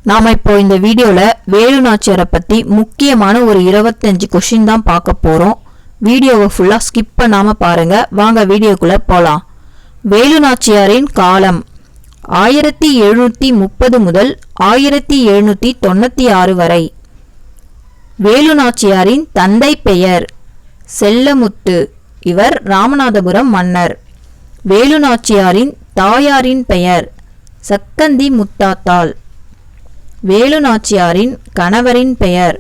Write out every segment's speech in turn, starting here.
நாம இப்போ இந்த வீடியோல வேலு நாச்சியாரை பத்தி முக்கியமான ஒரு 25 क्वेश्चन தான் பார்க்க போறோம். வீடியோவை ஃபுல்லா ஸ்கிப் பண்ணாம பாருங்க. வாங்க வீடியோக்குள்ள போலாம். வேலு நாச்சியாரின் காலம் 1730 முதல் 1796 வரை. வேலு நாச்சியாரின் தந்தை பெயர் செல்லமுத்து. இவர் ராமநாதபுரம் மன்னர். வேலு நாச்சியாரின் தாயாரின் பெயர் சக்கந்தி முத்தாத்தாள். வேலு நாச்சியாரின் கணவரின் பெயர்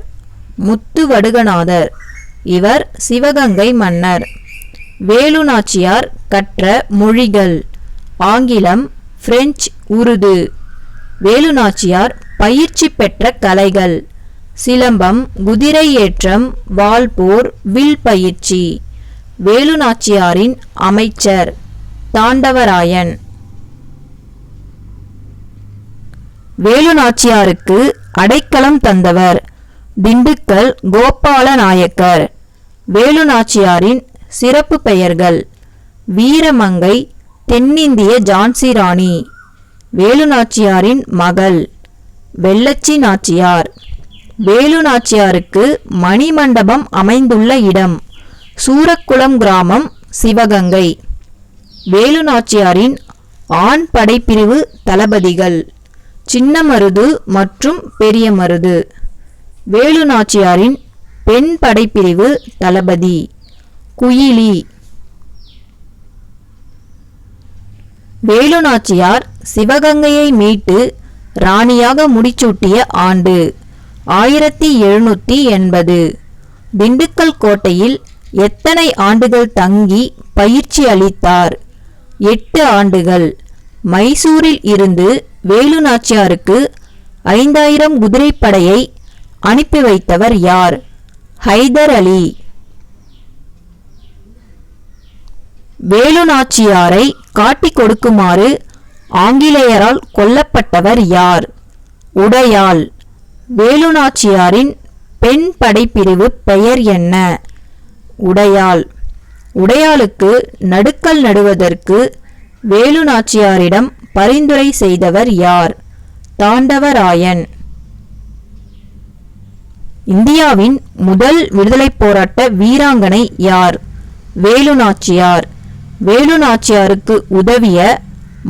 முத்துவடுகநாதர். இவர் சிவகங்கை மன்னர். வேலு நாச்சியார் கற்ற மொழிகள் ஆங்கிலம், பிரெஞ்சு, உருது. வேலு நாச்சியார் பயிற்சி பெற்ற கலைகள் சிலம்பம், குதிரை ஏற்றம், வாள்போர், வில் பயிற்சி. வேலு நாச்சியாரின் அமைச்சர் தாண்டவராயன். வேலு நாச்சியாருக்கு அடைக்கலம் தந்தவர் திண்டுக்கல் கோபால நாயக்கர். வேலு நாச்சியாரின் சிறப்பு பெயர்கள் வீரமங்கை, தென்னிந்திய ஜான்சி ராணி. வேலு நாச்சியாரின் மகள் வெள்ளச்சி நாச்சியார். வேலு நாச்சியாருக்கு மணிமண்டபம் அமைந்துள்ள இடம் சூரக்குளம் கிராமம், சிவகங்கை. வேலு நாச்சியாரின் ஆண் படைப்பிரிவு தளபதிகள் சின்னமருது மற்றும் பெரியமருது. வேலு நாச்சியாரின் பெண் படைப்பிரிவு தளபதி குயிலி. வேலு நாச்சியார் சிவகங்கையை மீட்டு ராணியாக முடிசூட்டிய ஆண்டு 1780. திண்டுக்கல் கோட்டையில் எத்தனை ஆண்டுகள் தங்கி பயிற்சி அளித்தார்? 8 ஆண்டுகள். மைசூரில் இருந்து வேலு நாச்சியாருக்கு 5000 குதிரைப்படையை அனுப்பி வைத்தவர் யார்? ஹைதர் அலி. வேலு நாச்சியாரை காட்டிக் கொடுக்குமாறு ஆங்கிலேயரால் கொல்லப்பட்டவர் யார்? உடையாள். வேலு நாச்சியாரின் பெண் படைப்பிரிவு பெயர் என்ன? உடையாள். உடையாளுக்கு நடுக்கல் நடுவதற்கு வேலு நாச்சியாரிடம் பரிந்துரை செய்தவர் யார்? தாண்டவராயன். இந்தியாவின் முதல் விடுதலை போராட்ட வீராங்கனை யார்? வேலு நாச்சியார். வேலு நாச்சியாருக்கு உதவிய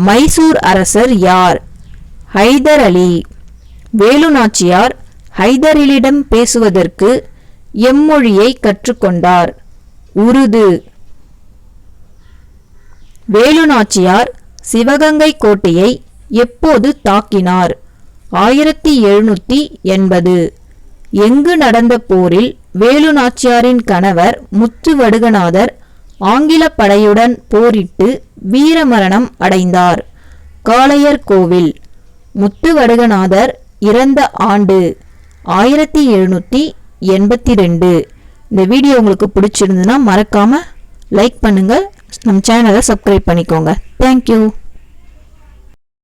மைசூர் அரசர் யார்? ஹைதர் அலி. வேலு நாச்சியார் ஹைதர் அலியிடம் பேசுவதற்கு எம்மொழியை கற்றுக்கொண்டார்? உருது. வேலு நாச்சியார் சிவகங்கை கோட்டையை எப்போது தாக்கினார்? 1780. எங்கு நடந்த போரில் வேலு நாச்சியாரின் கணவர் முத்துவடுகநாதர் ஆங்கில படையுடன் போரிட்டு வீரமரணம் அடைந்தார்? காளையர் கோவில். முத்துவடுகநாதர் இறந்த ஆண்டு 1782. இந்த வீடியோ உங்களுக்கு பிடிச்சிருந்ததுன்னா மறக்காம லைக் பண்ணுங்க, நம்ம சேனலை சப்ஸ்கிரைப் பண்ணிக்கோங்க. தேங்க்யூ.